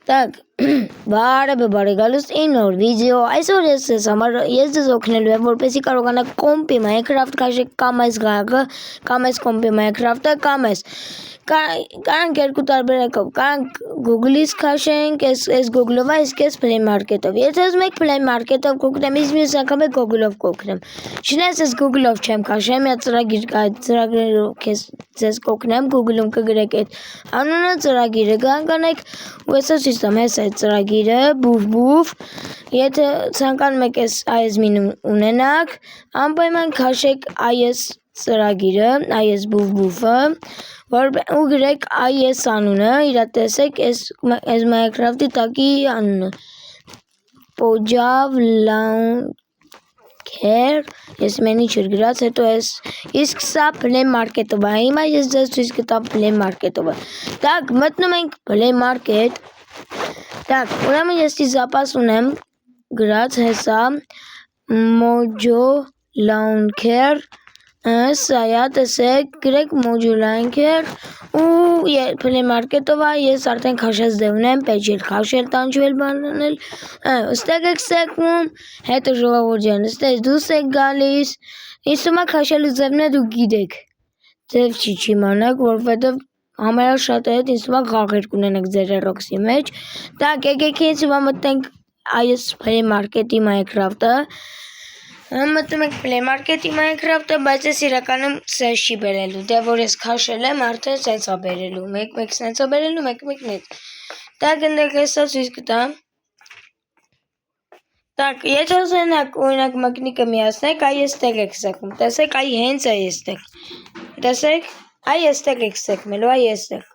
Так, բարեգալուց իմ նոր վիդեո, այսօր ես ձեզ օգնելու եմ, որպեսզի կարողանաք կոմպի Minecraft քաշեք կամ այս գաղը, կամ այս կոմպի Minecraft-ը, կամ այս Կարանք երկու տարբերակով, կարանք Google-ից քաշենք, այս Google-ով, իսկ ես Play Market-ով։ Եթե ուզում եք Play Market-ով կօգնեմ, իսկ մյուս անգամ եք Google-ով կօգնեմ։ Չնայած ես Google-ով չեմ քաշեմ, մի ծրագիր կա, այդ ծրագրերով ձեզ կօգնեմ, Google-ում կգրեք այդ անունը, ծրագիրը կանկանեք, ու հեսա ցույց տամ, հեսա այդ ծրագիրը, բուֆ, եթե ցանկանում եք այս մին ունենաք, անպայման քաշեք այս ծրագիրը, այս բուֆը, ու գրեք այս անունը, իրա տեսեք, այս Minecraft-ի տակի անունը, Pojave Launcher, ես մենի չր գրած, հետո ես, իսկ սա Play Market-ով է, հիմա ես ձեզ ցույց կտամ Play Market-ով է, так, մտնում ենք Play Market, так, ուրեմն ես զապաս ունեմ, գրած հեսա, Mojo Launcher, սա է, տեսեք, գրեք Mojo Launcher, ու Play Market-ով է, ես արդեն քաշած դե ունեմ, պեջել քաշել, տանջվել բանանել, ստեղ եք սեկվում, հետո ժողովուրդ ջան, ստեղ դուս եք գալիս, իսումա քաշելու ձևն է դու գիտեք, ձև չի իմանաք, որովհետև համարյալ շատ է հետ իսումա խաղեր կունենեք ձեր Roblox-ի մեջ, так, եկեք իսումա մտնենք այս Play Market-ի Minecraft-ը, մտնում եք Play Market-ի Minecraft-ը, բայց ես իրականում սենց չի բերելու, դե որ ես քաշել եմ, արդեն սենց է բերելու, մեկ սենց է բերելու, մեկ նետ, так, ընդեղ հեսա ցույց կտամ, так, եթե ուզենաք օրինակ մկնիկը միացնեք, այ էստեղ եք սեղում, տեսեք, այ հենց է էստեղ, տեսեք, այ էստեղ եք սեղմելու, այ էստեղ,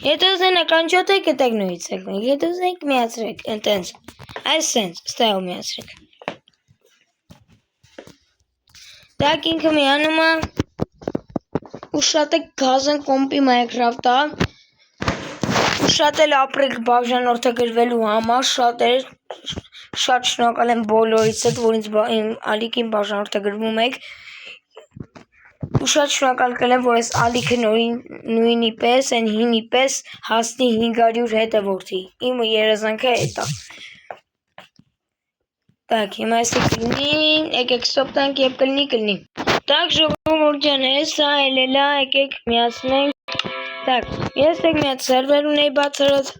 եթե ուզենաք անջատեք, էտեղ նույնից սեղմեք, եթե ուզենաք միացրեք, ընտենց, այս սենց, ստեղ միացրեք, так, ինքը միանում է, ու շատ եք գազն կոմպի Minecraft-ը, ու շատ էլ ապրեք բաժանորդագրվելու համար, շատ շնորհակալ եմ բոլորից, որ ինձ ալիքին բաժանորդագրվում եք, ու շատ շնորհակալ կլեմ, որ այս ալիքը նույնի պես, այն հինի պես հասնի 500 հետևորդի, իմը երազանքը էտ է, так, հիմա այսի կլինի, եկեք ստոպ տանք և կլինի, так, ժողովուրդ ջան, հեսա էլելա, եկեք միացնենք, так, ես տեղ միած սերվեր ունեի բացրած,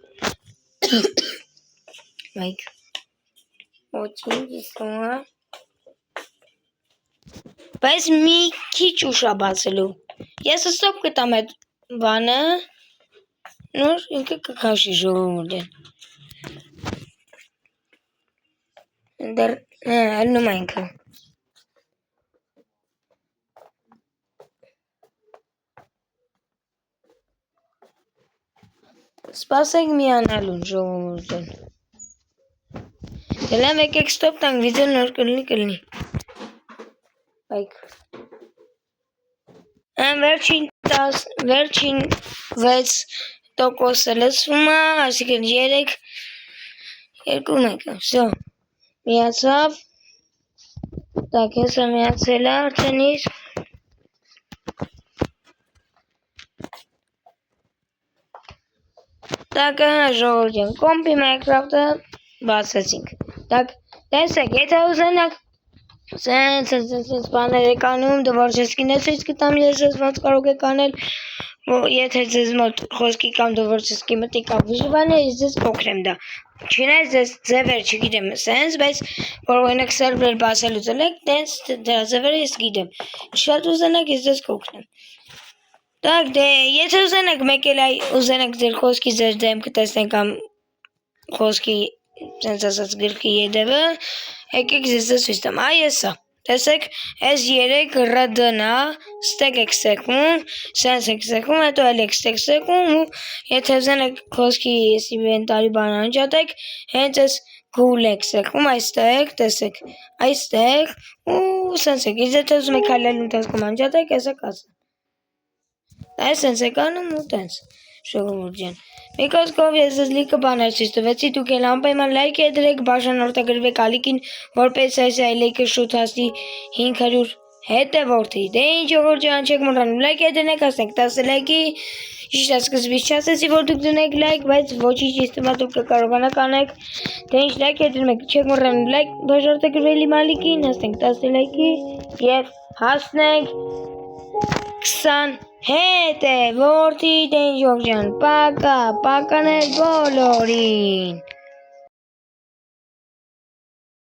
մայք, ոչինչ, իսկոմա, բայց մի քիչ ուշ է բացելու, ես ստոպ կտամ այդ բանը, նոր ինքը կքաշի ժողովուրդ ջան, դեռ ելնում է ինքը, սպասեք միանալուն ժողովուրդ ջան, դելեմ եկեք ստոպ տանք, վիդեո նոր կլինի, վերջին 6% լսվում է, այսինքն 3, 2, 1, վсё, միացավ, так, հեսա միացել է արդեն իսկ, так, ժողովուրդ ջան, կոմպի Minecraft-ը բացեցինք, так, տեսեք, եթե ուզենաք, սենց բաներ եք անում, դվար չես կինես ցույց կտամ, ես ձեզ ոնց կարող եք անել, եթե ձեզ մոտ խոսքի կամ դվար չես կի մտի կամ վիժվան է, ես ձեզ կօգնեմ դա, չնայած ձեզ ձևեր չգիտեմ սենց, բայց որ օրինակ սերվեր բացելու ծլեք, տենց դրա ձևերը ես գիտեմ, շատ ուզենաք ես ձեզ կօգնեմ, так, դե, եթե ուզենաք մեկ էլ ուզենաք ձեր խոսքի ձեր դեմքը տեսնեք կամ խոսքի սենց ասած գրքի ետևը, եկեք ես ձեզ ցույց տամ, այ էսա, տեսեք, այս 3 RD-ն է, ստեղ եք սեղմում, սենց եք սեղմում, հետո էլ եք ստեղ սեղմում, ու եթե ուզենաք խոսքի ինվենտարի բան անջատեք, հենց այս Google եք սեղմում, այստեղ, տեսեք, այստեղ, ու սենց եք, եթե ուզում եք հալելու ընթացքում անջատեք, էսա կասա, այս սենց եք անում ու տենց, ժողովուրդ ջան, մի խոսքով ես ձեզ լիքը բաներ ցույց տվեցի, դուք էլ անպայման լայք դրեք, բաժանորդագրվեք ալիքին, որպես այս այլիկը շուտ հասնի 500 Հետը որդի, դե ինչ ողջան չեք մոռանում լայք դնեք, հասնենք 10 լայքի։ Ճիշտ սկզբից չասեցի, որ դուք դնեք լայք, բայց ոչինչ իստիմա դուք կկարողանաք անեք։ Դե ինչ լայք դնեք, չեք մոռանում լայք բաժարտեք Ռելի Մալիկին, հասնենք 10 լայքի եւ հասնենք 20 հետ է որդի, դե ինչ ողջան, պակա, պականեր բոլորին։